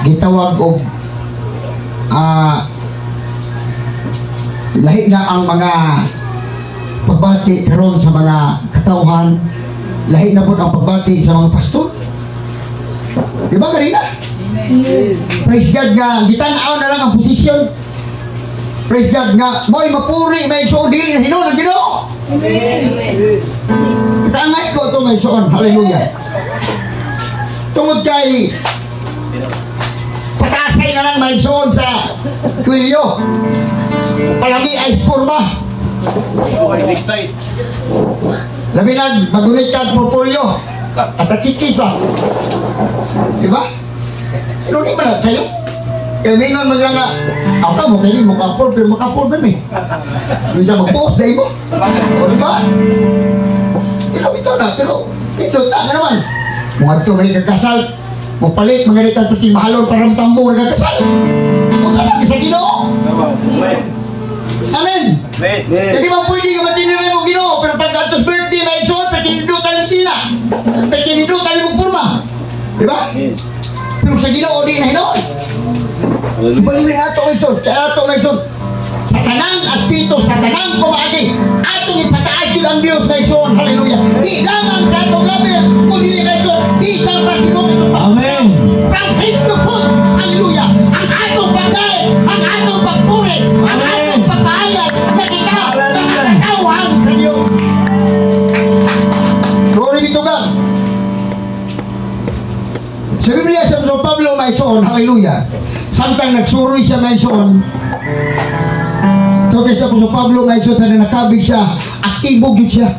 gitawag og lahi na ang mga pagbati karon sa mga katawhan, lahi na po ang pagbati sa mga pastor. Di ba kanina? Praise God nga gitanaw na lang ang posisyon. Praise God nga mo'y mapuri may igsoon dili na hinunod Ginoo. Katangay ko ito may igsoon. Hallelujah. Tungod kay patasay na lang may igsoon sa kwilyo. Palagi ay spurma. Labi lang magunit ka portfolio at atsikis ba? Diba? Pero di ba na sa'yo? Kaya mingon mo lang nga ako ka mo, kaya mo ka-afford pero maka-afford ba eh? Bisa mag-buot dahil mo. O diba? Pero ito na, pero ito tanga naman. Mga ito may kakasal mapalit, mga ganitang pati mahalon para tambo nagkakasal. Kung saan lang sa Ginoo? Amen. Jadi mo pwede ka matinirin mo Ginoo, pero pag atos birthday may igsoon, pagkinindutan sila. Pagkinindutan mo purma. Diba? Pero sa Ginoo di na hinoon. Diba yung ato may igsoon? Sa ato may igsoon. Sa tanang aspito, sa tanang pumagi, atong ipataas yun ang Diyos may igsoon. Hallelujah. Di lamang sa atong labil, kung hindi may igsoon, di sa pagkinog itong pagkinog. Amen. From head to foot. Hallelujah. Ang atong pagkain, ang atong pagpuri, ang atong pagpahayag, na kita, nakakatawang sa Diyos. Glory be to God. Sa Biblia sa Pablo may igsoon, hallelujah. Samtang nagsuroy siya may igsoon, so kaysa po sa Pablo may igsoon, na nakabig siya, aktibo yun siya.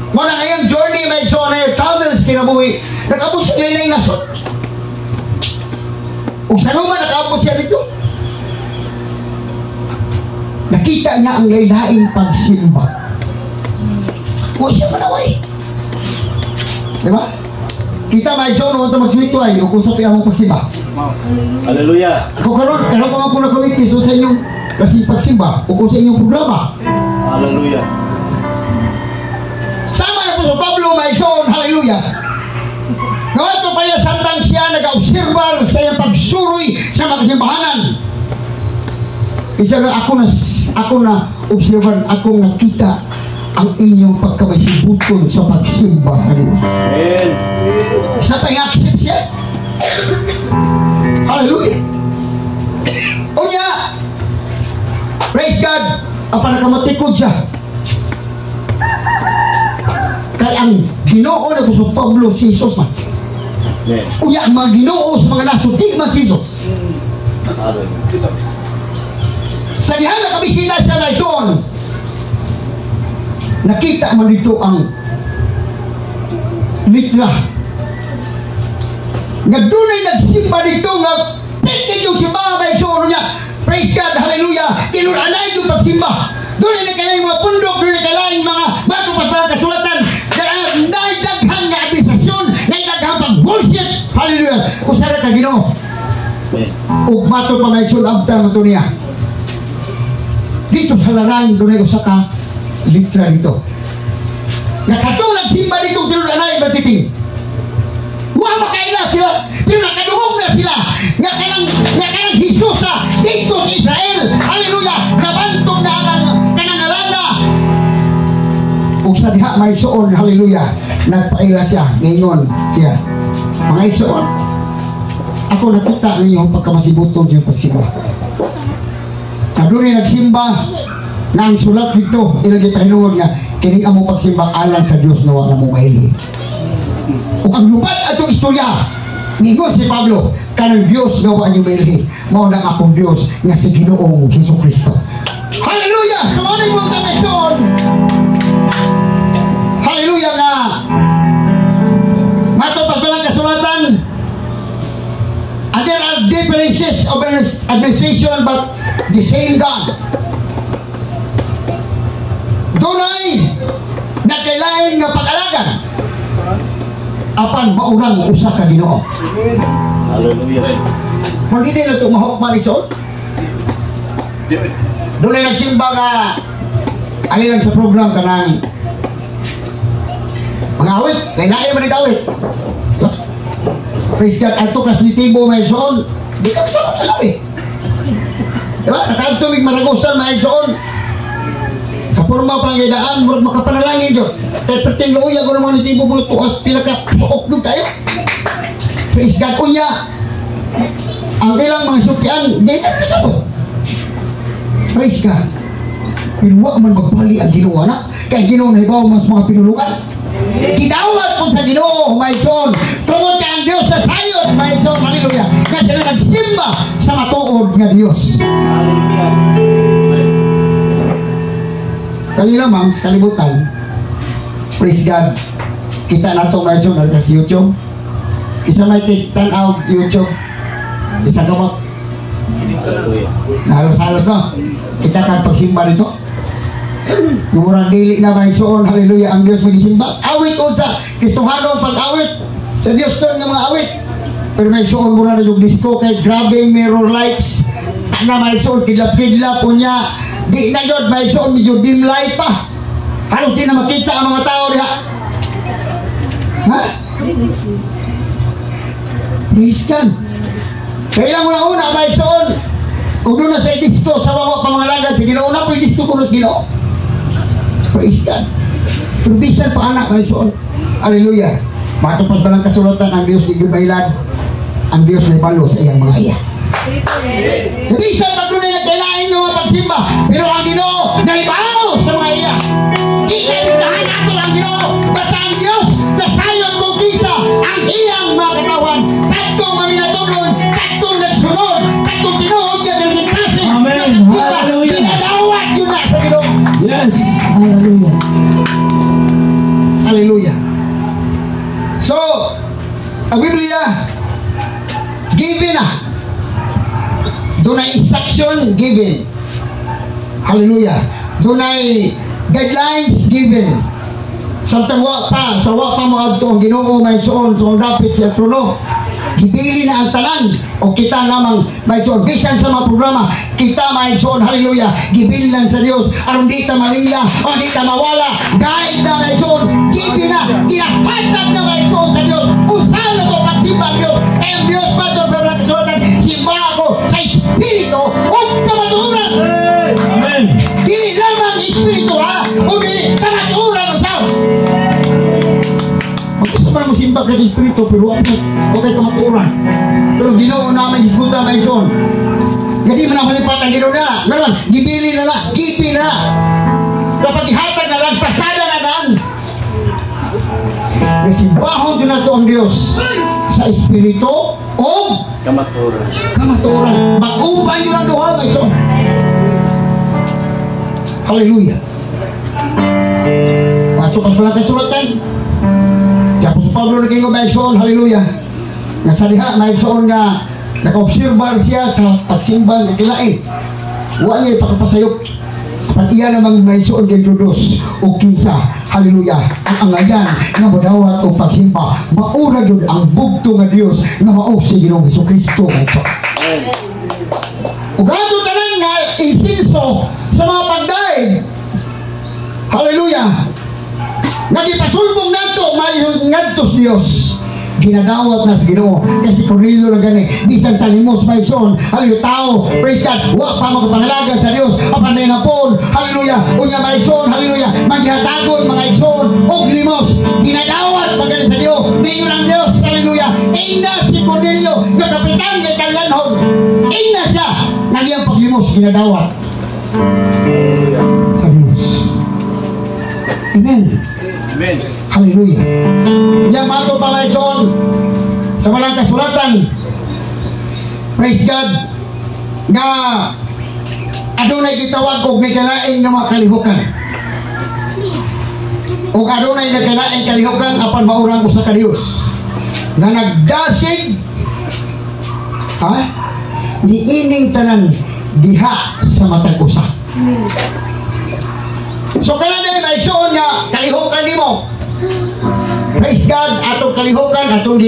Muna ngayong journey may igsoon na yung travels kinabuhi, nakabot siya ngayon na nasot. Kung saan naman nakabot siya dito, nakita niya ang laylaing pagsimba. Huwag siya manaway. Diba? Kita may igsoon naman ito magswitway o kung sabi ang pagsimba. Hallelujah. Kung karon pa po nakamitis o sa inyong kasi pagsimba o kung sa inyong programa. Hallelujah. Sama na po sa Pablo may igsoon, hallelujah. Ngayon ito pa yan, samtang siya nag-observar sa iyang pagsuroy sa mga simbahanan. Isa na ako na observan, akong nakita ang inyong pagkamasibuton sa pagsimba sa Diyos. Amen. Sa pang-accept siya. Hallelujah. O niya, praise God, ang panakamatikod siya. Kaya ang Ginoo na po sa Pablo si Jesus man. Uya ang mga Ginoo sa mga naso, di man si Jesus. Sa dihan na kabisila siya na igsoon, nakita man dito ang litra nga dunay nagsimba dito nga pitin yung simba may igsoon niya. Praise God, hallelujah. Tinuranay yung pagsimba. Dunay na kailang mga pundok, dunay na kailang mga bago pa kasulatan, naidaghan nga abisasyon, naidaghan pang bullshit. Hallelujah. Usara ka Ginoo. Ug mato pa may igsoon abta mo niya. Dito sa larang dunay usa ka litra dito. Nakatulad simba dito tinuranay batiting. Wa makaila sila, pero nakadungog na sila. Nga kanang Jesus dito sa Israel. Hallelujah. Nabantong na kanang alanda. Ug sa diha may igsoon, hallelujah. Nagpaila siya, ngayon siya. Mga igsoon, ako nakita ninyo pagkamasibuton yung pagsimba. Kadunay nagsimba na ang sulat dito, ilagay pahinuod nga kini amo pagsimba alang sa Dios na wala mo maili. Ug ang lugar atong istorya ningon si Pablo, kanang Dios nga wala niyo maili, mao nang akong Dios nga si Ginoong Jesucristo. Hallelujah! Sumunod mo ang tameson. Hallelujah nga. Matupas pa lang kasulatan. And there are differences of administration but the same God. Dunay nagkailain nga pag-alagan apan maurang usa ka Ginoo. Hallelujah. Kung hindi na ito mahukman igsoon, dunay nagsimba nga alilang sa program kanang mga awit, lain-lain man nag-awit. Praise God, ato kasnitibo may soon. Di ka kasama sa labi. Diba? Nakaantumig maragusan may soon. Sa forma pangyayaan, murag makapanalangin dyan. Kaya perting lauya ko naman nitibo mga tukas, pila ka, puok doon tayo. Praise God, unya. Ang ilang mga sukyan, di ka kasama. Praise God. Pero huwag man magbali ang Ginoo na. Kaya Ginoo na ibaw mas mga pinulungan. Gidawat po sa Ginoo, my son. Tungod ka ang Diyos sa sayon, my son. Hallelujah. Nga sila nagsimba sa matuod nga Diyos. Kali lamang sa kalibutan, praise God, kita na ito, my son, sa YouTube. Isa may tan-out YouTube. Isa gamot. Halos-halos no. Kita kan pagsimba nito. Yung murang dili na may soon, hallelujah, ang Diyos magisimba. Awit o sa Kristohano pag-awit. Sa Diyos doon ng mga awit. Pero may soon muna na yung disco kay grabe mirror lights. Na may soon, kidlap-kidlap po niya. Di na yun, may soon, medyo dim light pa. Halos di na makita ang mga tao niya. Ha? Praise God. Kailan mo na una, may soon. Kung doon na sa disco, sa wawa pamangalaga, sige na una po yung disco kunos Ginoo. Praise God. Turbisan pa anak, may soon. Hallelujah. Matupad ba lang kasulatan ang Diyos di Jubaylan, ang Diyos na ibalo sa iyang mga iya. Turbisan pag doon ay nagkailain ng mga pagsimba, pero ang Ginoo na ibalo sa mga iya. Ikanitahan nato ang Ginoo. Basta ang Diyos na sayon kong kisa ang iyang mga katawan. Tattong maminatunon, tattong nagsunod, tattong tinuod ka kasi Amen. Hallelujah. pinadawat yun na sa Ginoo. Yes. Hallelujah. Hallelujah. So, ang Biblia, given na. Doon ay instruction given. Hallelujah. Doon ay guidelines given. Samtang sa wa pa mo adto ang Ginoo may suon sa dapit sa trono. Gibili na ang tanan o kita namang may suon bisan sa mga programa kita may suon, hallelujah, gibili lang sa Dios aron di ta malingya o di ta mawala. Guide na may suon, gibi na ginapatag na may suon sa Dios. Usaw na to pagsimba ang Dios. Kaya ang Dios pa to pero nakasulatan simba ako sa espiritu o kamaturan. Amen. Dili lamang espiritu ha o dili kamaturan usaw. Gusto pa mo simba ka sa espiritu pero huwag kayo kamaturan. Pero Ginoo na may isbuta may son. Hindi mo na malipat ang Ginoo na. Naman, gibili na lang, gipi na. Kapag ihatag na lang, pasada na lang. Nasimbahon din na ito ang Diyos sa espiritu o Kamaturan. kamaturan. Mag-upay yun ang duha may son. Hallelujah. Masuk ang pala kasulatan. Siya po sa Pablo na kayo may son. Hallelujah. Nasa diha may son nga naka-observar siya sa pagsimba ng kilain. Huwag niya ipakapasayok. Kapag iya namang may son introduce o kinsa. Hallelujah. Ang angayan nga madawat o pagsimba. Maura yun ang bugto nga Diyos nga maof si Ginoong Jesucristo. O gato tanan nga insinso sa mga pagdaig. Hallelujah. Nagipasulbong nato may ngadtos Dios. Ginadawat na sa Ginoo kasi Cornelio na gani bisan sa limos may son. Hallelujah. Tao, praise God, wa pa magpangalaga sa Dios apan may napon. Hallelujah. Unya may son, hallelujah, magyatagon mga igsoon og limos. Ginadawat pagani sa Dios. Ningon ang Dios, hallelujah. Ina si Cornelio nga kapitan ng Italianhon. Ina siya nagyang paglimos ginadawat sa Dios. Amen. Amen. Hallelujah. Yang mato pa may son sa walang kasulatan. Praise God. Nga adunay gitawag og nagkalain nga mga kalihukan. O adunay nagkalain kalihukan apan maurang usa ka Dios. Nga nagdasig niining tanan diha sa matag usa. So kanang may son nga kalihukan nimo. Praise God, atong kalihukan, atong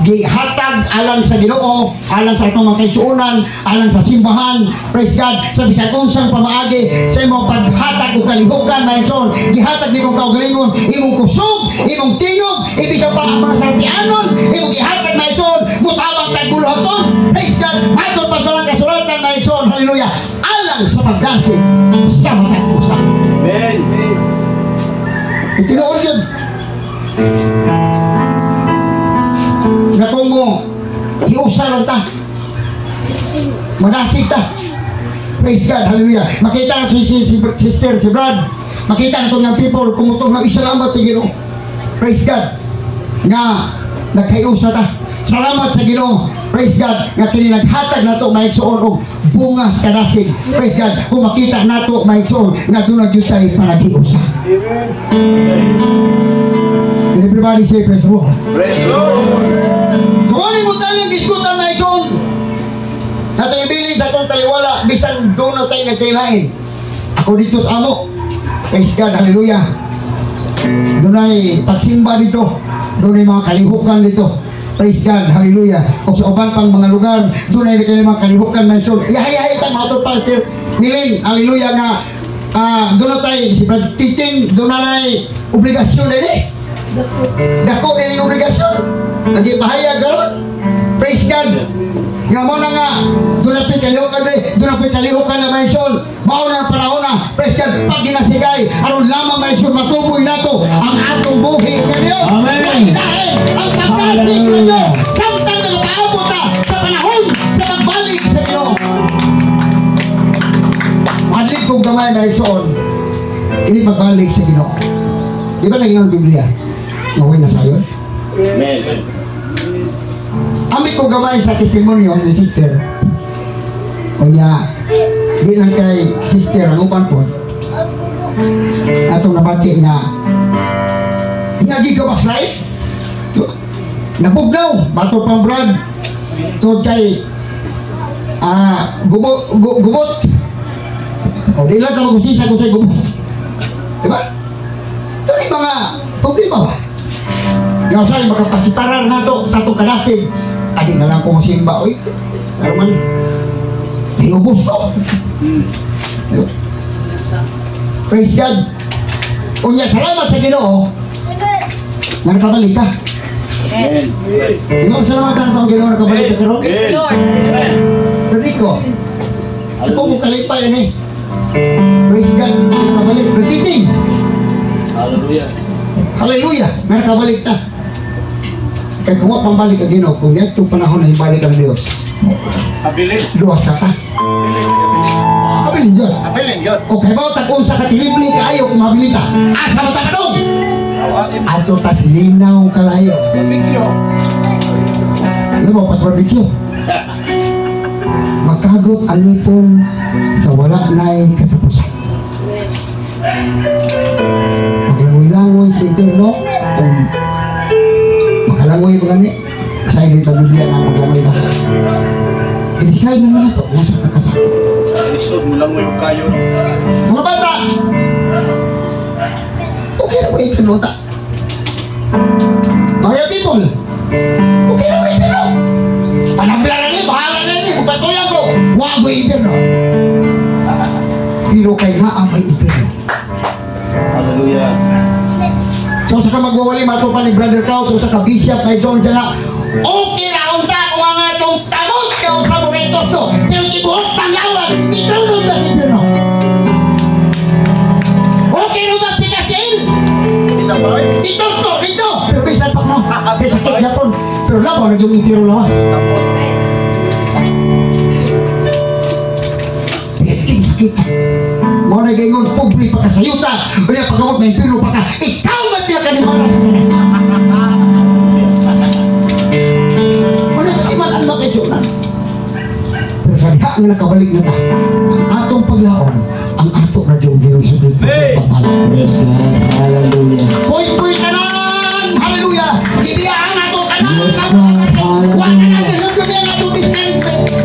gihatag alang sa Ginoo, alang sa atong mga kaigsuonan, alang sa simbahan. Praise God, sa bisan unsang pamaagi sa imong paghatag og kalihukan, may son, gihatag nimo kaugalingon, imong kusog, imong tingog, ibisan pa ang mga sarpianon, imong gihatag may son pagdasig sa matag usa. Amen. Itinuod yun. Nga kung mo hiusa lang ta, madasig ta. Praise God, hallelujah. Makita na si sister, si Brad, makita na itong mga people, kumutong na isalamat sa Ginoo. Praise God, nga nagkaiusa ta. Salamat sa Ginoo. Praise God, nga kini naghatag na ito maigsoon og bungas kadasig. Praise God, kung makita na ito maigsoon nga doon nagyud tayo panagiusa. And everybody say praise the Lord. Praise the Lord. Kung ano mo tayong diskutan maigsoon sa itong ibili sa itong taliwala, bisan doon na tayo nagkailain. Ako dito sa amo. Praise God, hallelujah. Doon ay pagsimba dito. Doon ay mga kalihukan dito. Praise God, hallelujah. O sa uban pang mga lugar, doon ay mga kalihukan maigsoon. Yahay-yahay tayo mga Pastor Milin, hallelujah nga. Doon na tayo, si Brad Titing, doon na ay obligasyon na rin. Dako na yung obligasyon. Nagipahayag gano'n. Praise God. Nga mo na nga, doon na pitalihukan rin, doon na pitalihukan na maigsoon. Mauna na panahon na, praise God, pag ginasigay, aron lamang maigsoon, matuboy na to ang atong buhi. Amen. Ang pagkasig ninyo, samtang nagpaabot na sa panahon sa pagbalik sa Ginoo. Madlig kong gamay maigsoon, ini pagbalik sa Ginoo. Di ba naging ang Biblia? Ngawin na sayon? Amen. Amit ko gamay sa testimonyo ni sister. Kunya, di lang kay sister ang upan po. Atong nabati nga ingagi ka backslide? Nabugnaw, bato pang Brad. Tod kay gubot. O di lang ka magusisa kung sa'y gubot. Diba? Ito rin mga problema ba? Nga sa'yo makapasiparar na to sa itong kadasig. Adi na lang kong simba, oy. Pero man, di ubos to. Praise God. Unya, salamat sa Ginoo. Nga nakabalik ka. Amen. Ginoo, salamat sa Ginoo nakabalik ka karon. Praise the Lord. Rico, ako mo kalipay yan eh. Praise God, nakabalik. Retiting. Hallelujah. Hallelujah, nga nakabalik ta. Kaya kung pambalik ka Ginoo, kung itong panahon na ibalik ang Diyos, Abilin. luwas ka ta. Abilin dyan. Abilin yun. O kaya ba takon sa katilibli kayo kung mabilita? Asa mo tatanong? Ato tas linaw kalayo. Barbecue. Ano mo, pas barbecue? Magkagot ang ipon sa wala na'y katapusan. Maglangoy-langoy sa interno kung makalangoy ba gani? Sa ilita Biblia na maglangoy lang. I-describe naman ito kung sa kakasakit. Inisod mo lang mo yung kayo. Mga bata! Okay na ba yung pinota? Mga people! Okay na ba yung pinota? Panabla na niya, bahala na niya, kung patuyan ko, huwag mo yung pinota. Pero kailangan may ipino. Hallelujah. So sa ka magwawali mato pa ni Brother Kao, so sa ka bishop kay John siya nga, okay na unta kung ang atong tamot ka sa muritos to, pero kibuhot panglawag, itulog na si Pino. Okay na unta pikasin? Isang bahay. Dito! Pero bisan pa mo, kay sakit Japon, pero labaw na yung itiro lawas. Tapos. Sakit. Mo na gayon pobre pa ka sayuta. Unya pagawag may pino pa ka. Ikaw may pinakadimana sa tanan. Wala ka iman ang makaisunan. Pero sa diha nga nakabalik na ta, ang atong paglaon, ang ato na diyong ginusubig sa pagbalik. Yes, God. Hallelujah. Puy kanan! Hallelujah! Ibiyaan nato kanan! Yes, God. Wala na Hallelujah. natin yung dumi ang atong business!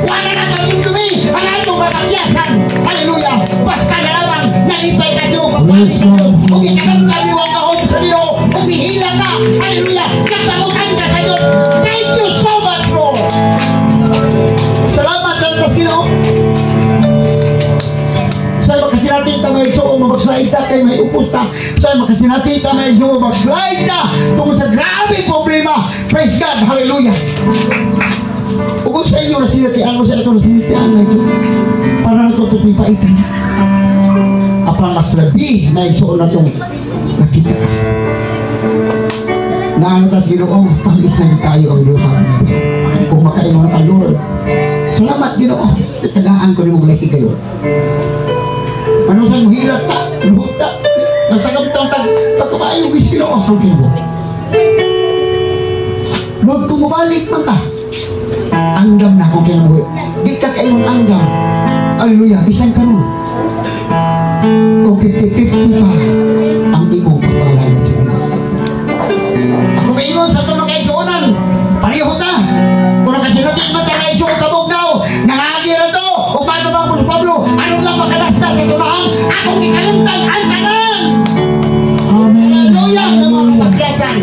Wala na natin yung dumi ang atong kapakyasan! Hallelujah! Basta na lamang naipay ka siyo Yes, God. kung ikanagkaliwang kahon sa Ginoo, kung hihila ka! Hallelujah! Nagpangutan ka sa Diyos! Thank you so much, Lord! Salamat ang tas Ginoo! Sa'yo makasinati ta may igso kung mabagslide ka kay may upos ta. Sa'yo makasinati ta may igso kung mabagslide ka tungkol sa grabe problema. Praise God! Hallelujah! Kung sa inyo nasinitian ko sa ito nasinitian na ito, para na ito ito'y paitan. Apa mas lebih na ito na itong nakita. Naanatas Ginoo, tamis na tayo ang Diyos natin ito. Kung makainom na Lord, salamat Ginoo, itagaan ko ni mong laki kayo. Ano sa'yo, hilat ta, luhut ta, nasagap tang pagkamayong gis Ginoo, sangkin mo. Lord, kung mabalik man ka, anggam na akong kinabuhi. Di ka kainon anggam. Hallelujah, bisan ka nun. Kung 50-50 pa ang imong pagpangalanan sa Ginoo. Ako maingon sa ito mga kaigsuunan, pareho ta. Kung nakasinutin man ta kaigsuun kabog daw, nangagi na to, o paano ba ako sa Pablo, anong lang makadasta sa tunahan, akong ikalimtan ang kanan. Amen. Hallelujah, ng mga kapagyasan.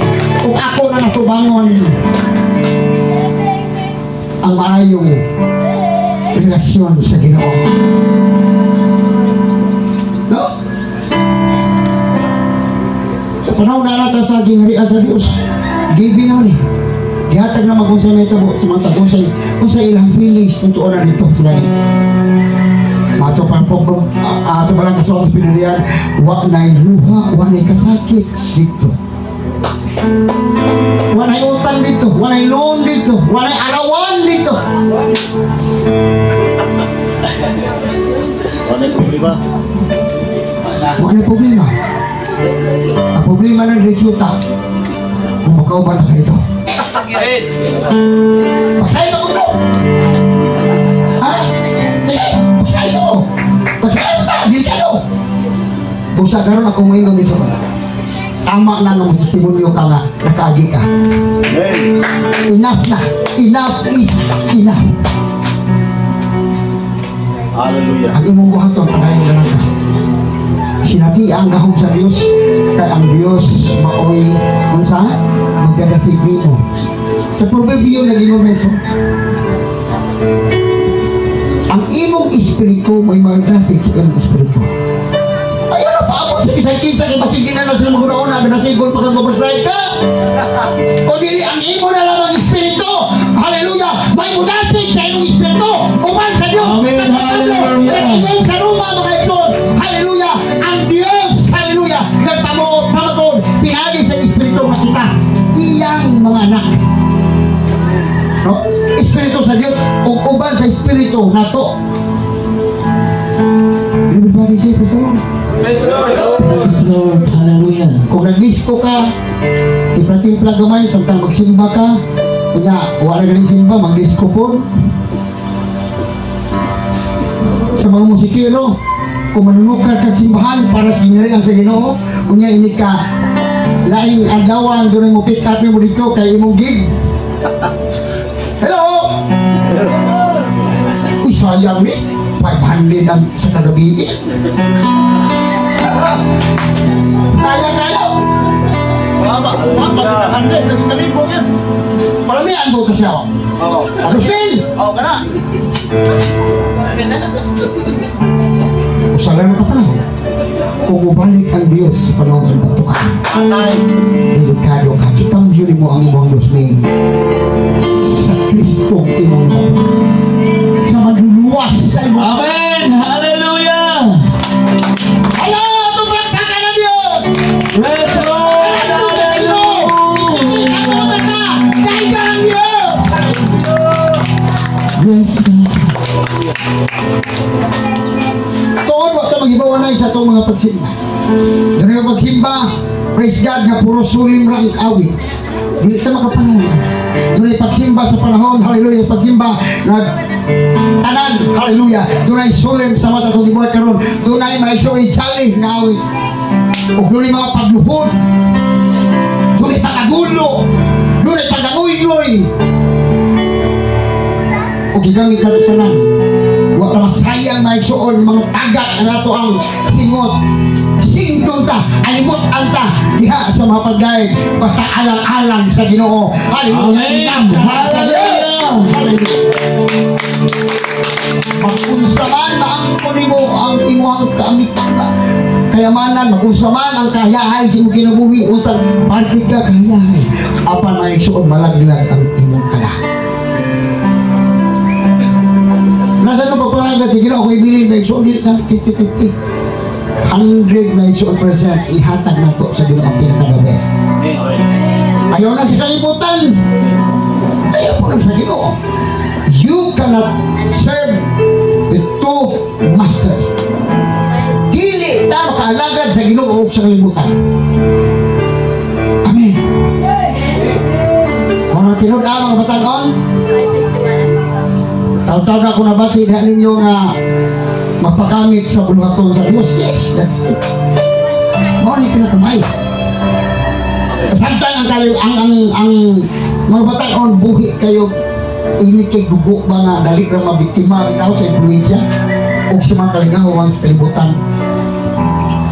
Kung ako na natubangon, ang maayong relasyon sa Ginoo. No? Sa panahon na natin sa gingharian sa Diyos, gibi naman eh. Gihatag na mag-unsay may tabo sa mga tagusay kung sa ilang feelings tuntuon na dito sila ni. Mato pa po sa balang kasuot sa pinilihan, wak na'y luha, wak na'y kasakit dito. Wanay utang dito, wanay loan dito, wanay arawan dito. Wanay problema. Wanay problema. Ang problema ng resulta kung makauban ka dito. Pagsahin mo mo! Ha? Sige, pagsahin mo! Pagsahin mo ta! Delikado! Kung sa karoon ako ngayon dito, tama na ng testimonyo ka nga nakaagi ka. Enough na. Enough is enough. Hallelujah. Ang imong buhaton padayon na lang ka. Sinati ang gahom sa Diyos kay ang Diyos maoy unsa magdadasig nimo. Sa proverbio naging menso. Ang imong espiritu may magdasig sa imong espiritu. Ayaw na paabot sa isang kinsa kay masigin na sila maguna-una nasigol pag magbabaslide ka. O dili ang imo na lamang espiritu. Hallelujah! May mudasig sa imong espiritu. Uman sa Diyos. Amen. Hallelujah. Nag-ingay sa Roma mga ekson. Hallelujah! Ang Diyos, hallelujah, nagpamatod, pinagi sa espiritu na kita. Iyang mga anak. No? Espiritu sa Diyos, uban sa espiritu na to. Everybody say, praise the Lord. Praise Lord. Hallelujah. Kung nag-disco ka, timpla-timpla gamay, samtang magsimba ka, kunya, wala galing simba, mag-disco po. Sa mga musikero, kung manunukar kang simbahan para sa inarihan sa Ginoo, kunya ini ka laing adawan, doon mo pick up mo dito kay imong gig. Hello! Uy, sayang ni, 500 ang sa kagabi. Sayang kayo! Mama, hindi. Nagsikalibo yan. Maramihan po kasi ako. Oo. Agustin! Oo, ka na. Usalan na ka pa lang. Kung ubalik ang Diyos sa panahon ng pagtukan, Atay. delikado ka. Kitang yun mo ang imong Diyos name. Sa Kristong imong pagtukan. Sa maluluwas sa imong. Amen. Hallelujah. Hello! Tumulak ka na Diyos! Praise Lord. Hallelujah. Praise God. Tuon, wag ka mag-ibawanay sa itong mga pagsimba. Doon yung pagsimba, praise God na puro sulim rang awit. Dili ka makapanahon. Doon yung pagsimba sa panahon, hallelujah, pagsimba na tanan, hallelujah. Doon ay sulim sa mata kong dibuhat karon. Doon ay maigsoy challenge na awit. O doon ay mga pagluhod. Doon ay pagkagulo. Doon ay pagkanguy-nguy. O gigamit na ito tanan. Huwag ka masayang maigsoon mga tagat ang ato ang singot. Sintong ta, alimot ang ta diha sa mga pagdaig. Basta alang-alang sa Ginoo. Hallelujah. Amen. Hallelujah. Mag-unsaman maangkon mo ang imuhang kayamanan, mag-unsaman ang kayahay sa imong kinabuhi, unsang party ka kayahay. Apan maigsoon malaglag ang imong kala. alagad sa Ginoo, ako'y bilin na igsoon, dili na 50-50. 100 na igsoon % ihatag na to sa Ginoo ang pinaka-the best. Ayaw na sa kalibutan. Ayaw po lang sa Ginoo. You cannot serve with two masters. Dili ta makaalagad sa Ginoo o sa kalibutan. Amen. Mga tinud mga batanon, taon-taon na ako nabati na ninyo nga magpagamit sa buluhaton sa Diyos. Yes, that's it. Mga ni pinakamay. Samtang ang mga batanon buhi kayo ini kay dugo ba nga dali ra mabiktima bitaw sa influensya o sa mga kalingawan sa kalibutan.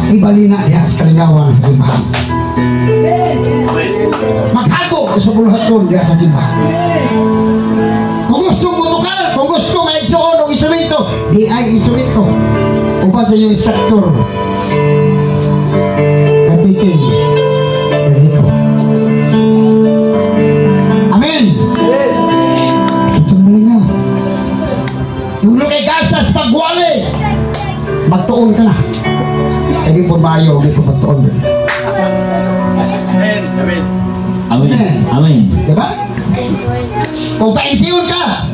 Ibalina diha sa kalingawan sa simbahan. Maghago sa buluhaton diha sa simbahan. Kung gusto mo tukar, kung gusto may igsoon o instrumento, di ay instrumento. Upan sa iyong sektor. Katiking. Perdito. Amen. Itong muli nga. Yung kay gasas pagwali, magtuon ka na. Hindi po mayo, hindi po magtuon. Amen. Amen. Amen. Amen. Diba? Kung painsiyon ka,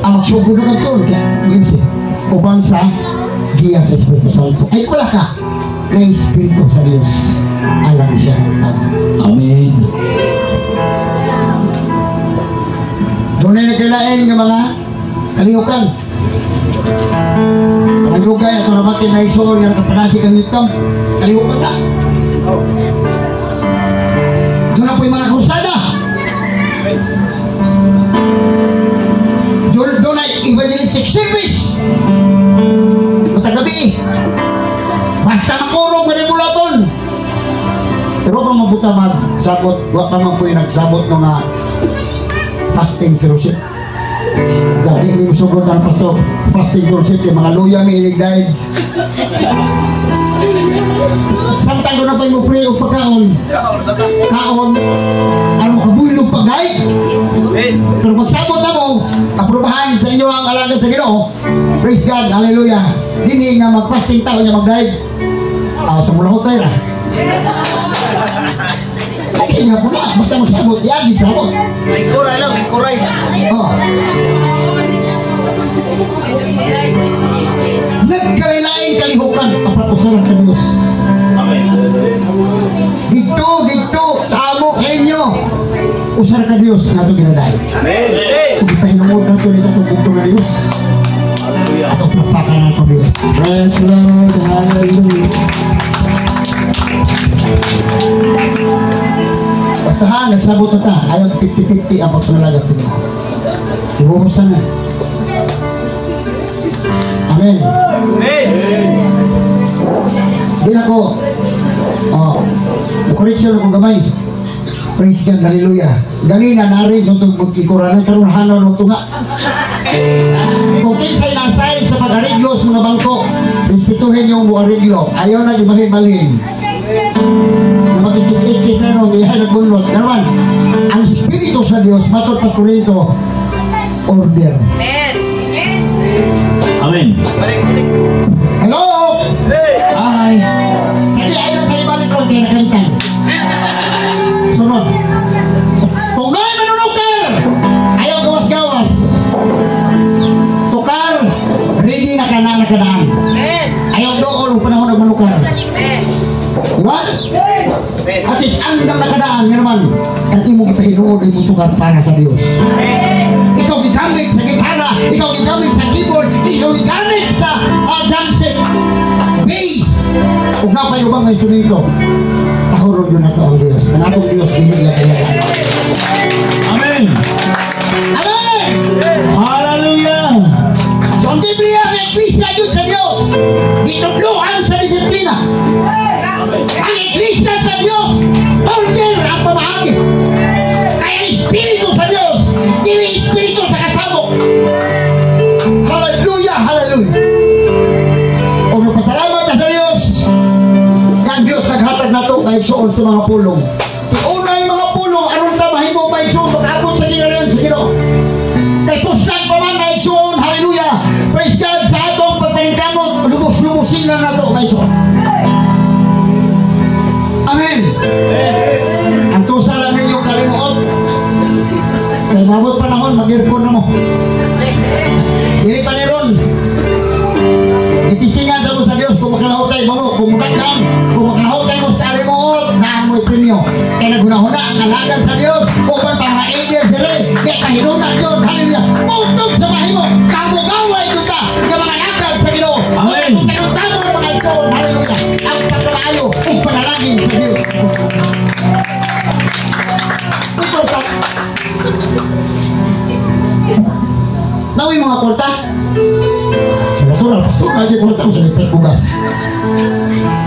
ang magsugod ka ito, uban sa Diya sa Espiritu Santo. Ay wala ka, may Espiritu sa Diyos. Alam siya. Amen. Doon ay nagkailain ng mga kalihukan. Mga lugay at nabatin na isoon nga nakapanasik ang itong kalihukan na. Doon na po yung mga krusada. Doon ay evangelistic service. Matagabi. Basta makurong manibulaton. Pero pa mabuta magsabot, wa pa man po yung nagsabot ng fasting fellowship. Sabi ni Musugod ang pastor, fasting fellowship, yung mga luya may iligdaig. Samtang doon na pa yung free o pagkaon. Kaon, ano makabulog pagay. Pero magsabot na mo, aprubahan sa inyo ang alagad sa Ginoo. Praise God, hallelujah. Hindi nga mag-fasting tao niya magdaig. Sa mulahot tayo na. Okay nga po na, basta magsabot, yagid sabot. Lingkuray lang, lingkuray. Oh. Nagkailaing kalihukan ang papusaran ka Diyos. Amen. Dito, sa amo kayo usar ka Diyos na ito ginaday. Amen. Kung ipahinungod na ito nito bugtong na Diyos, Hallelujah. at pagpakan na ito Diyos. Praise the Lord. Hallelujah. Basta ha, nagsabot na ta, ayaw 50-50 ang pagpangalagat sa Diyos. Ibuhos na. Amen. Amen. Di na ko, correction ako gamay. Praise God, hallelujah. Ganina narin itong magkikuranan, karunhanan ng tunga. Kung kinsay nasayin sa pag-ariglo sa mga bangko, respetuhin yung ariglo. Ayaw na ibalin-balin. Na magkikit-kit na nung iyan nagbunot. Naman, ang Espiritu sa Diyos, matod pa Korinto, order. Amen. Hello? Hi. Sige, ayaw sa ibalik ko, kaya nakalitan. Sunod. Kung may manunukar, ayaw gawas-gawas. Tukar, ready na ka na nakadaan. Ayaw doon, panahon nagmanukar. Diba? At is andam nakadaan nga naman. At imong ipahinuod, imong tukar para sa Diyos. Ikaw gigamit sa gitara, ikaw gigamit sa keyboard, ikaw gigamit sa drumset, bass. Kung napay ubang may instrumento, tahurog yun na ito ang Diyos. Ang atong Diyos, iniiyak-iyakan. Amen. Amen! Hallelujah. So ang Biblia ay iglesia yun sa Diyos. Dinudluhan sa disiplina. Ang iglesia sa Diyos, order ang pamahagi. Kaya Espiritu sa Diyos, dili Espiritu sa kasabok. Hallelujah, hallelujah. O magpasalamat ka sa Diyos. Ang Diyos naghatag na ito maigsoon sa mga pulong. Una yung mga pulong, anong tamahin mo maigsoon pag-abot sa gingalan sa Ginoo. Kay puslan pa man maigsoon, hallelujah. Praise God sa ato maison. Amen. Ang tusa lang ninyo kalimuot. Kaya mabot panahon, mag-earphone na mo. Dili pa ni Ron. Itisingan sa mo sa Diyos kung makalahutay mo, kung mukakam, kung makalahutay mo sa kalimuot, na mo'y premyo. Kaya nagunahuna ang alagan sa Diyos, upang para angel sila, kaya kahilunag yun, hallelujah. Putog sa bahay mo, kamugaway yun ka, ng mga alagan sa Ginoo. Amen. Kung tanong-tamo ng mga ito, hallelujah, ang pagkakaayo, ang panalangin sa Diyos. Ito ka. Nawi mga kwarta. Sa natural, pastor na dyan kwarta ko sa lipet bugas.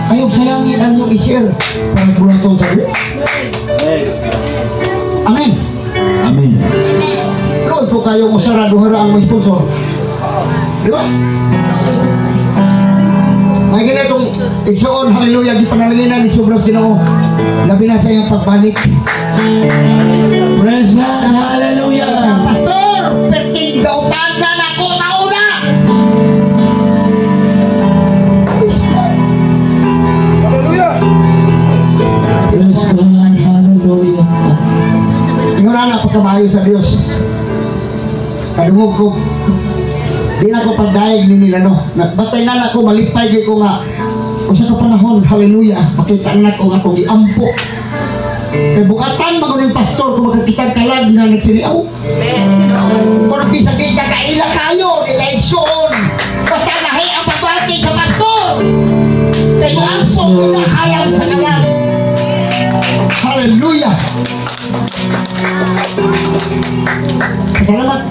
Ayaw sayangin ang yung i-share sa nagbulang taon sa Diyos. Amen. Amen. Doon po kayo usara duhara ang may sponsor. Di ba? May ganitong igsoon, hallelujah, di panalanginan ni Sobras Ginoo. Labi na sa iyong pagbalik. Praise God. Hallelujah. Pastor, perting dautan na ako sa una. Hallelujah. Praise God. Hallelujah. Ingon na pagkamayo sa Dios. Kadungog ko. Di na ko pagdaig ni nila no. Batay na ako malipay gyud ko nga usa ka panahon, hallelujah, makita na ko nga kung giampo. Kay bukatan maguning pastor kung magkakitag kalag nga nagsiliaw. Kung bisag di ka kaila kayo, di ka igsoon. Basta lahi ang pagbati sa pastor. Kay mo ampo na ayaw sa kalag. Hallelujah. Salamat.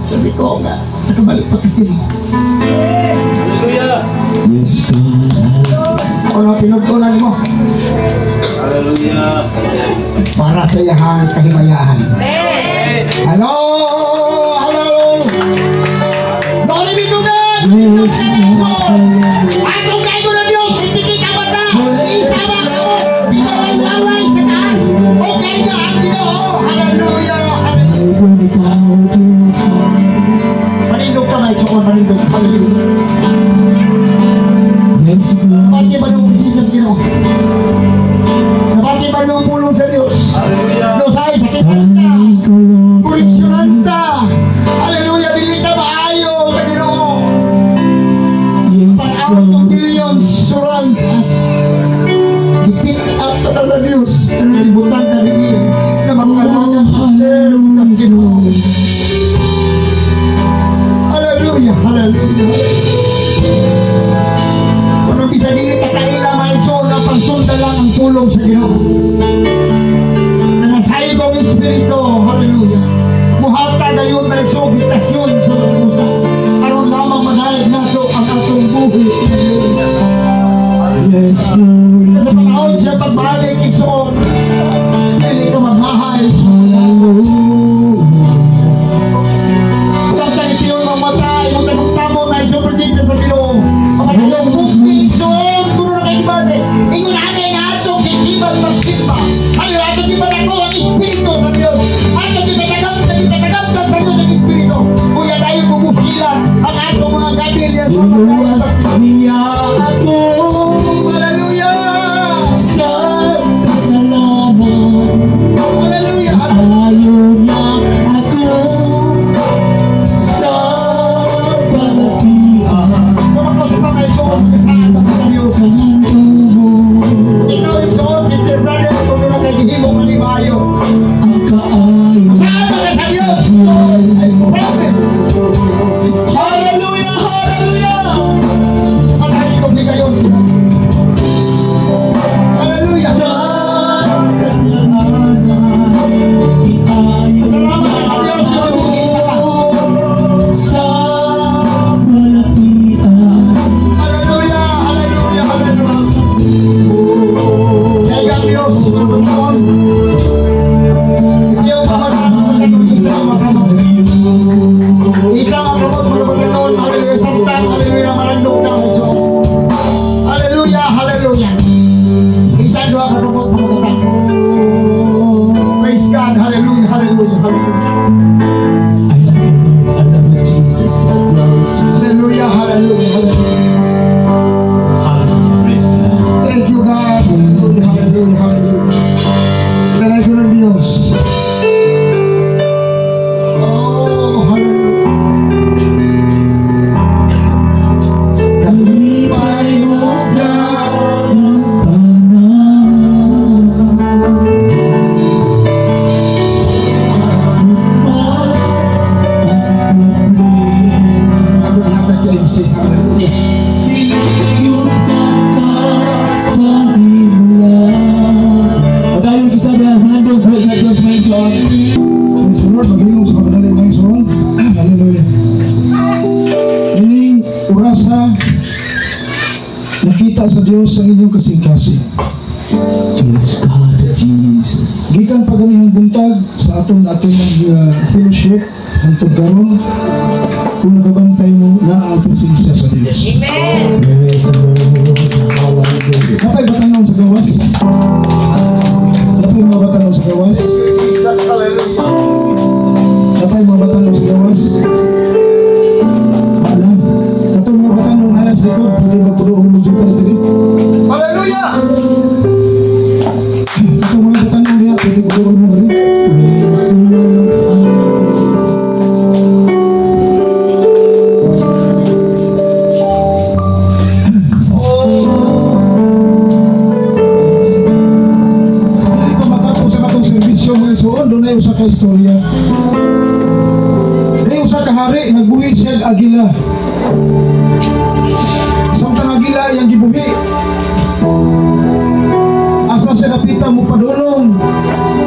Sabi ko nga, nakabalik pa kasi. Hallelujah. Praise God. Ano, tinod ko na mo. Hallelujah. Para sa iyahang kahimayaan. Hello! Hello! No limit to that! Praise God. Atong kayo na Diyos, ipikit ang mata! Isama ka mo! Binaway-waway sa taan! Okay na ang Ginoo! Hallelujah! Hallelujah! Manindog ka may sukon, manindog. Hallelujah! Yes, Nabati ba God. nung bisnes Ginoo? Nabati ba nung pulong sa Diyos? Hallelujah. Diyos ay sakit na! Kuriksyonanta! Hallelujah! Bilita maayo sa Ginoo! Yes, Pag-out ng God. billions, surang gipit up ka sa Diyos. Ano libutan ka rin na magkalaman sa serve ng Ginoo. Hallelujah! Hallelujah! Kung bisa dili ka kaila maitso na pagsunda lang ang pulong sa Ginoo. Na nasayod ang Espiritu, hallelujah. Buhata gayon na itso bitasyon sa mga usa. Aron lamang manayag nato ang atong buhi. Yes, God. Sa panahon siya pagbalik itsoon, dili ka magmahal. Kung sa itiyon ng matay, kung tanong-tamo na itso presente sa Ginoo. Ang yung bukti itsoon, kung na kayo ibate. Ingon anay na atong sisibat magsimba. Ayaw atong ibalako ang Espiritu sa Diyos. Atong ibatagam sa Diyos ng Espiritu. Kuya tayo bumusilan ang atong mga gabilya sa mga Iluwas niya ako Hallelujah! sa kasalanan. Hallelujah! Ayaw niya ako sa palapian. Sa mga kapangaysoon, kasaan ba ka sa Diyos? Kanyang tubo Ikaw igsoon, sister brother, kung doon ang kagihimo kalimayo. ang kaayo Saan ba ka sa Diyos? I promise. Hallelujah! Hallelujah! Patahin ko di kayo. Hallelujah! Sa kasalanan iayo Salamat sa Diyos na nagbuhin ka. sa palapian. Hallelujah! Hallelujah! Hallelujah! Kaya ang Diyos, mabuton. Hindi yung mabuton, isa makamot. Isa makamot, mabuton. Hallelujah! Samtang, hallelujah! Maraming Iyong pagkapanimula. Padayon kita na handog po sa Diyos may son. Praise the Lord, maghilong sa kapanalig may son. Hallelujah. Ining orasa nakita sa Diyos ang inyong kasing-kasing. Praise God, Jesus. Gikan pa ganihang buntag sa ating fellowship hangtod karon kung nagabantay mo na ang presensya sa Diyos. Amen. Praise the Lord. Hallelujah. Napay batanong sa gawas? Napay mga batanong sa gawas? Jesus, hallelujah. Napay mga batanong sa gawas? Wala. Katong mga batanong na sa likod, pwede magpudoon mo dyan ka dito. Hallelujah. Katong mga batanong niya, pwede magpudoon mo rin. Praise the Lord. Doon ay usa ka istorya. Ay usa ka hari nagbuhi siya og agila. Samtang agila yang gibuhi, asa siya napita mo padulong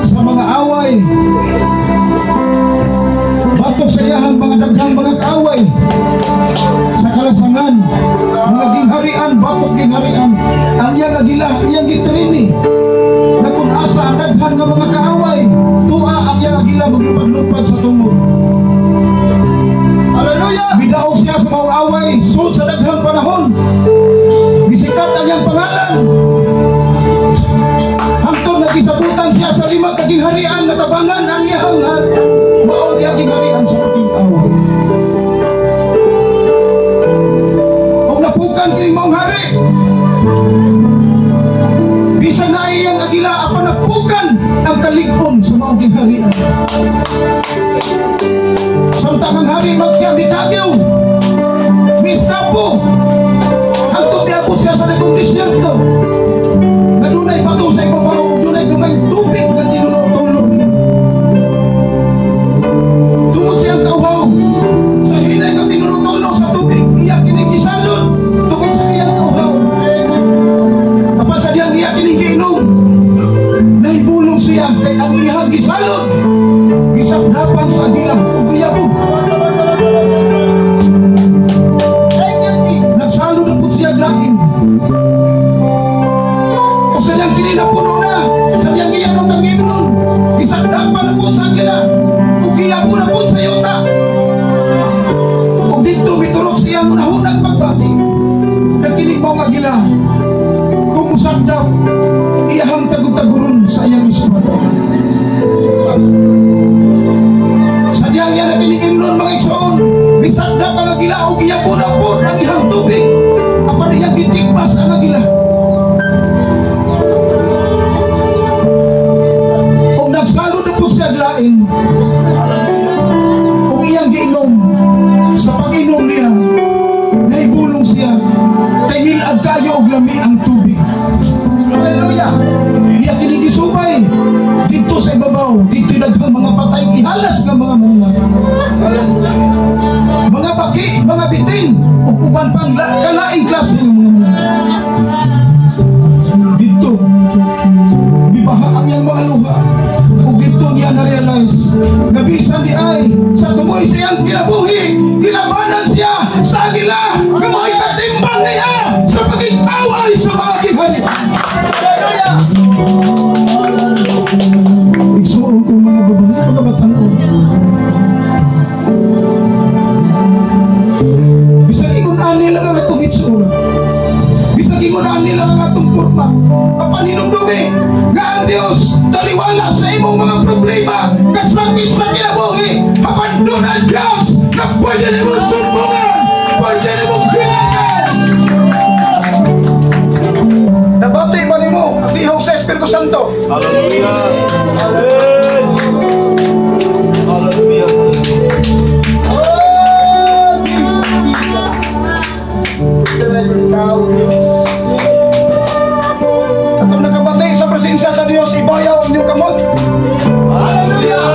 sa mga away. Batok sa iyahang mga daghang mga kaaway sa kalasangan, mga gingharian, batok gingharian. Ang iyang agila, iyang gitrini na kung asa ang daghan nga mga kaaway, tuwa ang iyang agila maglupad-lupad sa tungod. Hallelujah! Bidaog siya sa mga away, sud sa daghang panahon. Bisikat ang iyang pangalan. Hangtod nagisabutan siya sa 5 kagingharian nga tabangan ang iyang maong iyang gingharian sa ating away. Kung napukan kining maong hari, bisan na iyang agila apa napukan ang kalig-on sa mga gingharian. Samtang ang hari magtiyang-bitagyaw, mistapo, hangtod niabot siya sa nagong disyerto, na dunay bato sa ibabaw, dunay gamay tubig na tinulog-tulog niya. Tungod siyang kauhaw, sa hinay nga tinulog-tulog sa tubig, iya kinigisalod, tungod sa iyang kauhaw. Apan sa diyang iya kinigiinom, nahibulong siya, kay ang iyang gisalod, gisapnapan sa agilang ugiyabo. Nagsalod na po siya laing. O sa diyang kininapuno na, sa diyang iyanong nangimnon, gisapnapan na po sa agila, ugiyabo na po sa yuta. O dito miturok siya munahunang pagbati, nagkinig mo ang agila, kumusagdap, iyahang tagod-taguron sa iyang ismado. Sa diyang yan na kinigimnon mga igsoon, bisagdap ang agila o giyapon-apon ang ihang tubig, apan iyang gitigpas ang agila. O nagsalo na po siya aglain, o iyang giinom, sa pag-inom niya, naibulong siya, kay nilad kayo og lami ang tubig. Hallelujah! Iya kinigisubay dito sa ibabaw, dito naghang mga patay, ihalas ng mga muna. Mga baki, mga bitin, o kuban pang kalaing klase ng mga muna. Dito, bibaha ang iyang mga luha. O dito niya na-realize, nabisan di ay, sa tumoy siyang kinabuhi, kinabanan siya sa agila, ng mga ikatimbang niya, sa pag-ikaway sa mga ginghari. Igsuon ko mga babae, mga batang. Bisag ingon-an nila ang atong igsuon. Bisag ingon-an nila ang atong forma. Kapaninumdumi nga ang Diyos taliwala sa imong mga problema, kasakit sa kinabuhi. Kapandun ang Diyos na pwede na mong sumbungan, pwede na mong gingan. Nabati ba ni mo ang lihok sa Espiritu Santo? Hallelujah. Hallelujah. Atong nakabati sa presensya sa Diyos, ibayaw ang iyong kamot. Hallelujah.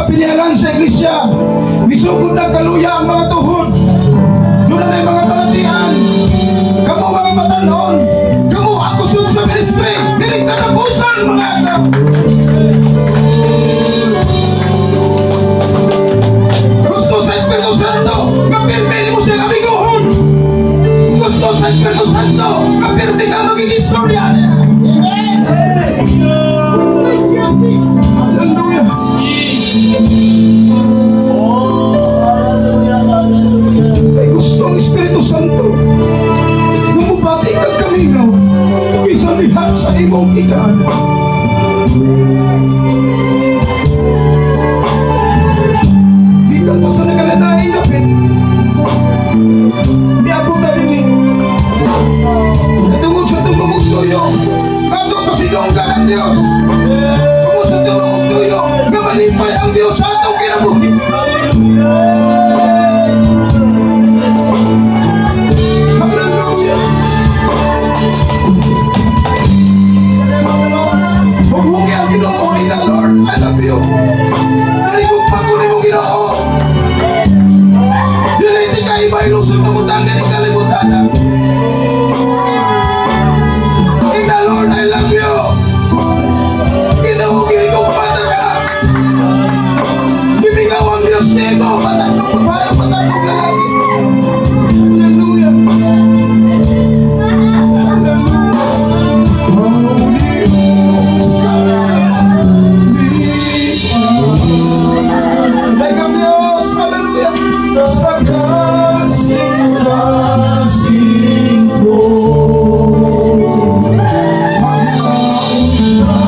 pinialang sa iglesia. Misugod na kaluya ang mga tuhod. Doon na mga balatian. Kamu mga matanon. Kamu ang kusog sa ministry. Nilig katapusan mga anak. Gusto sa Espiritu Santo, kapirme mo siyang amiguhon. Gusto sa Espiritu Santo, kapirme ka maging istorya niya. Hallelujah. Ay gusto ang Espiritu Santo na mubati kang kamingaw isang lihat sa imong kidaan. Ikan pa sa nagalanaing napit di ako talinig natungod sa tumungog tuyo ato pasinunggan ang Diyos. Tungod sa tumungog tuyo nga malipay ang Diyos sa atong kinabuhi. Hallelujah. Huwag ang Ginoo ay na Lord, I love you. Naligog pa ko ni mong Ginoo. Dili ka iba ilusog mamutang na ng kalimutan. Ina Lord, I love you. Ginoo, ikaw pamata ka. Gimigaw ang Diyos nemo, patandong babae, patandong lalaki. Hallelujah. Sa kasing-kasing ko magkaunsa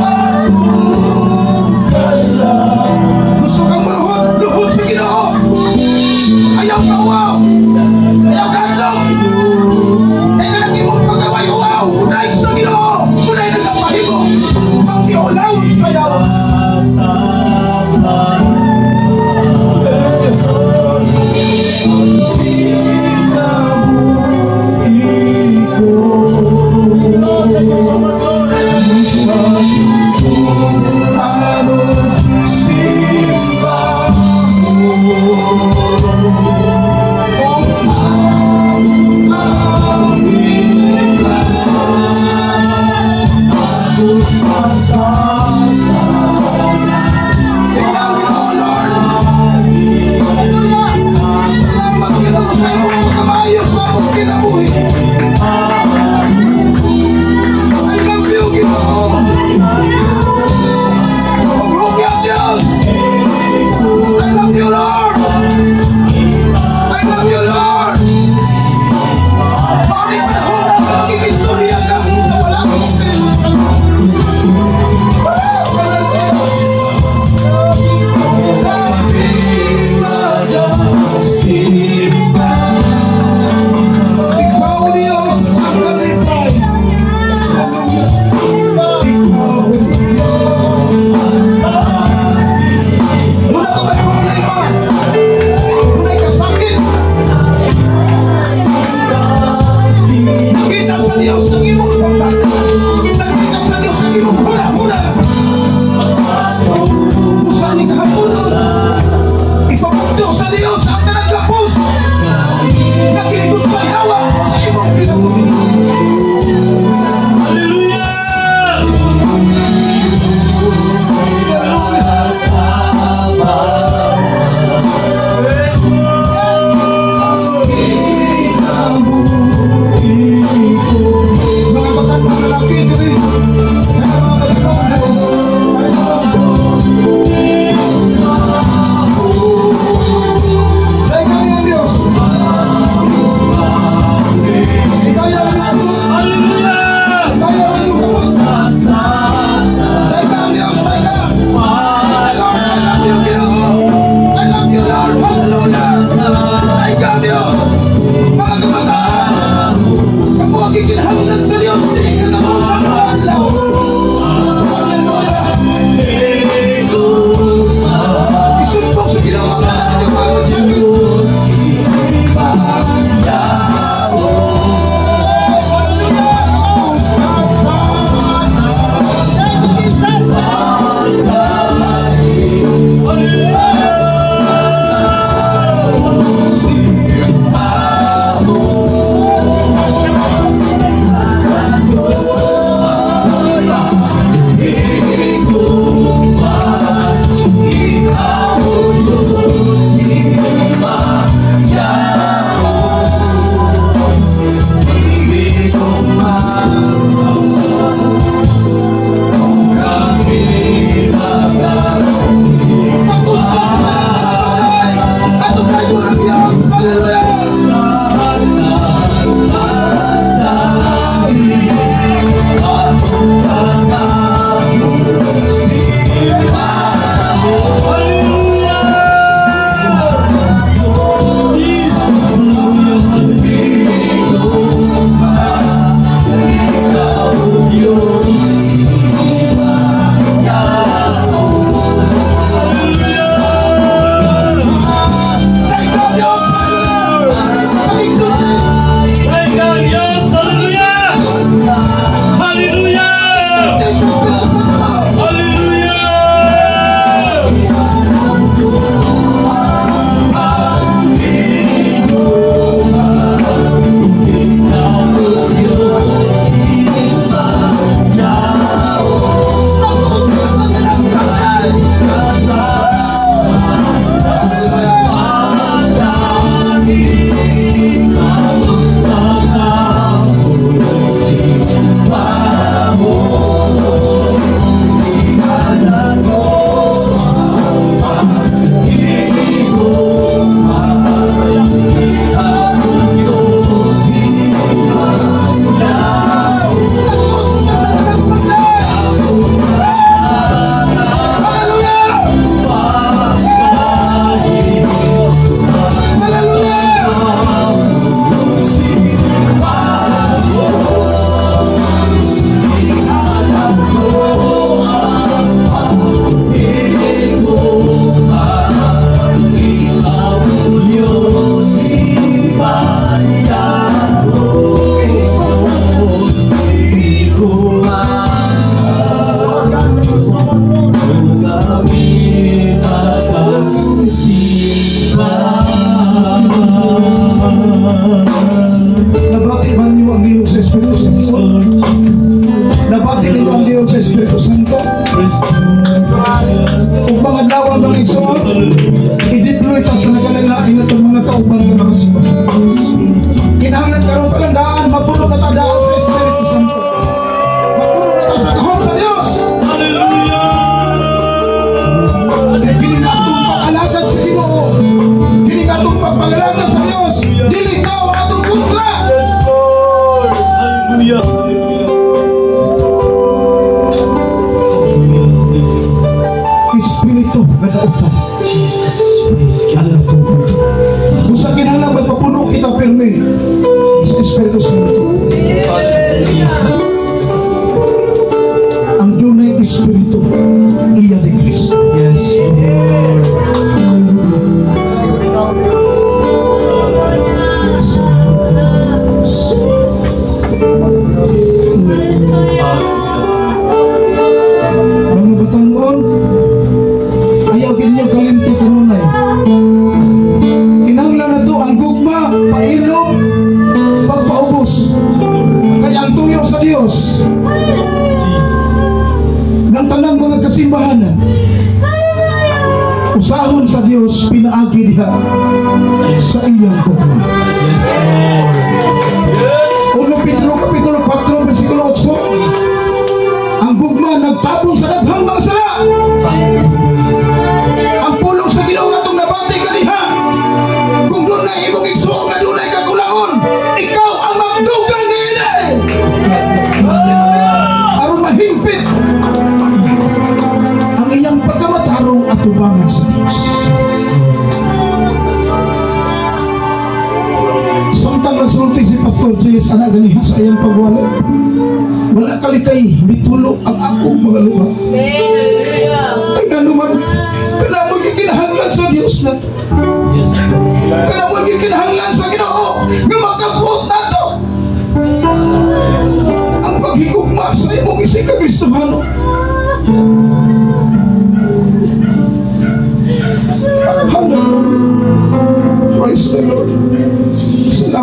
akong kalang. Gusto kang maluhod, luhod sa Ginoo.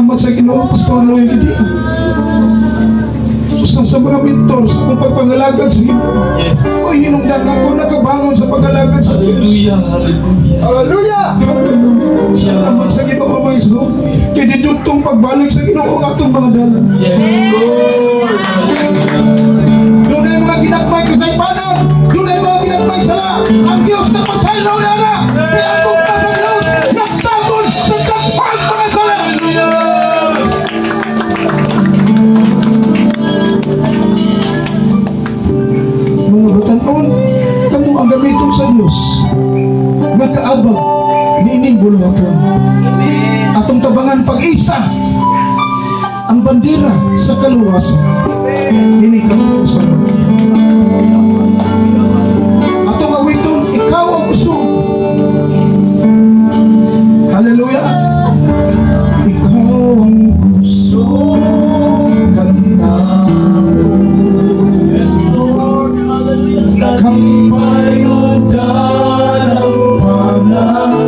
Salamat sa Ginoo, Pastor Loy Gidi. usa sa mga mentor sa akong pagpangalagad sa Ginoo. Yes. O hinungdan ako nakabangon sa pagkalagad sa Diyos. Hallelujah. Hallelujah. Hallelujah. Salamat sa Ginoo mga Iso. Kaya didutong pagbalik sa Ginoo ang atong mga dalan. Yes, Lord. Doon ay mga ginagmay kasaypanan. Doon ay mga ginagmay sala. Ang Diyos na pasaylaw na na. Kaya kung pa sa Diyos, nagtagon sa kapag mga sala. Mga batanon, kamu ang gamiton sa Diyos. Nagkaabag, niining bulwapon. Atong tabangan pag-isa. Ang bandera sa kaluwasan. Ini kami usap. Atong awiton, ikaw ang usog. Hallelujah. Ikaw ang usog kana. Yes, Lord. Hallelujah. Kampayo dalang panahon.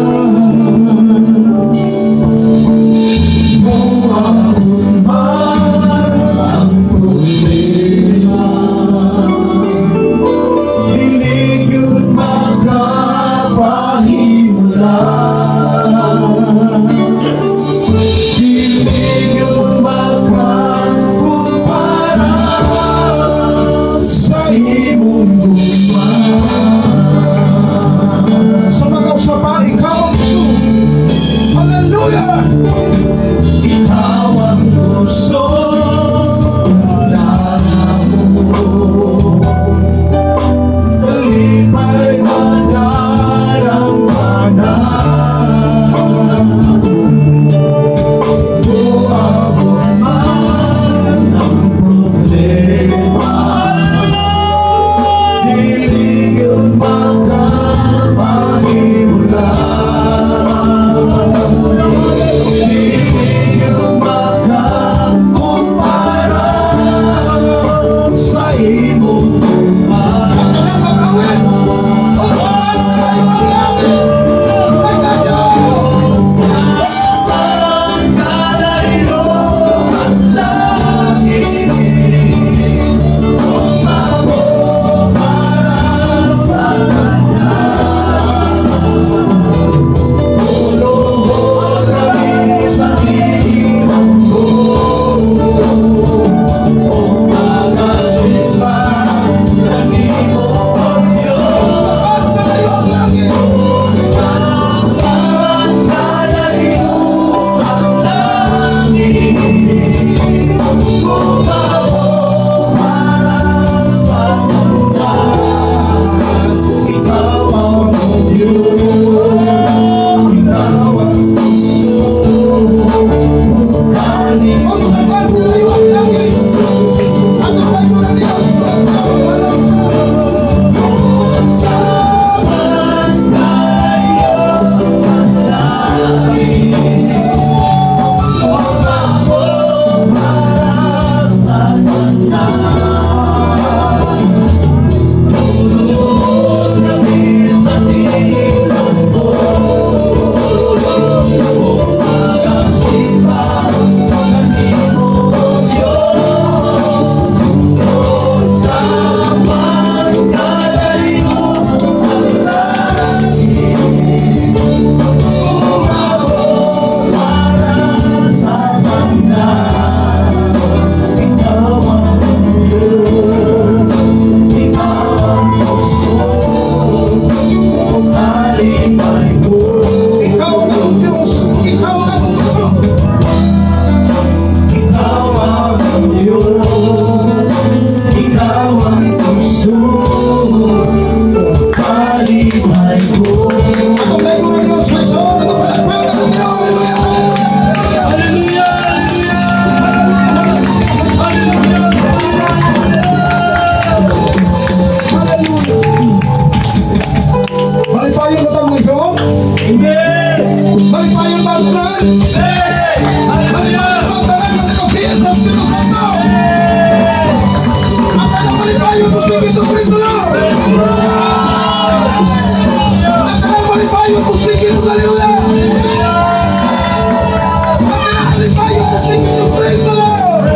Praise the Lord!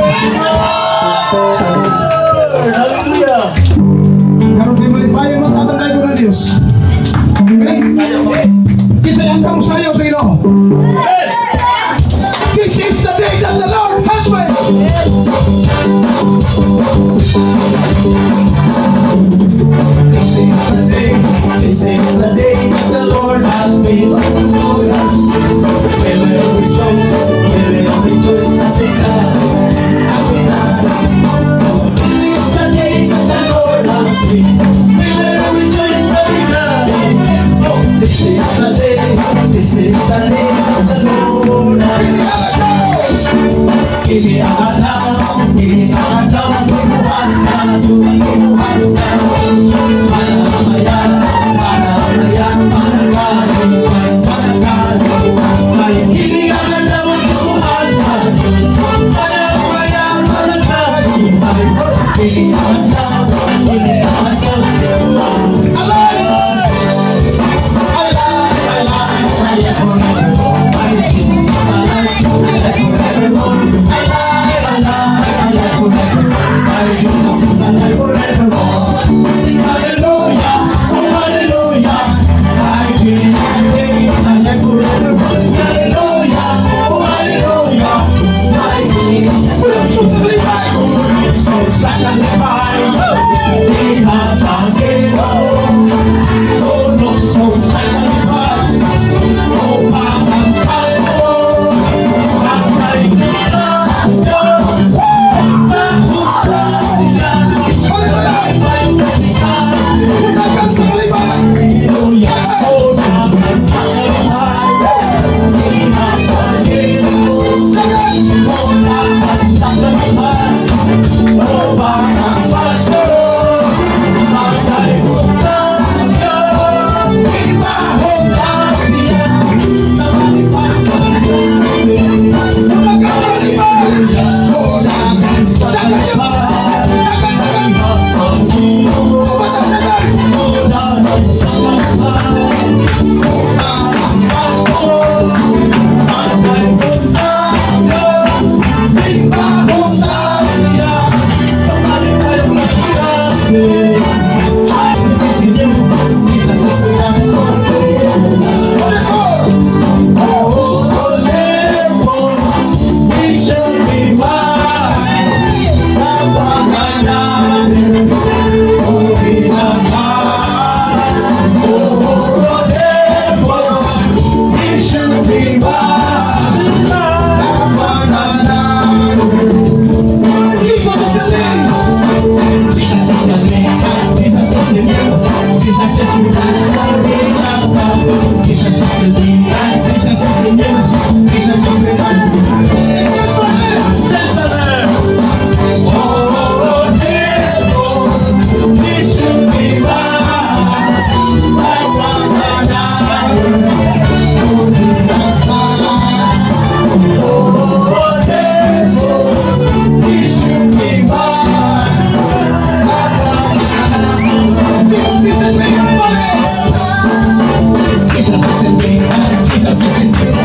Kanta mo sayaw sa Ginoo. This is the day that the Lord has made. This is the day that the Lord has made. We will rejoice and be glad. This is the day that the Lord has made. We will rejoice and be glad. Oh, this is the day that the Lord has made. Kini alam, puasa, manamayan, kini alam, puasa, kini Jesus is in me, Jesus is in me.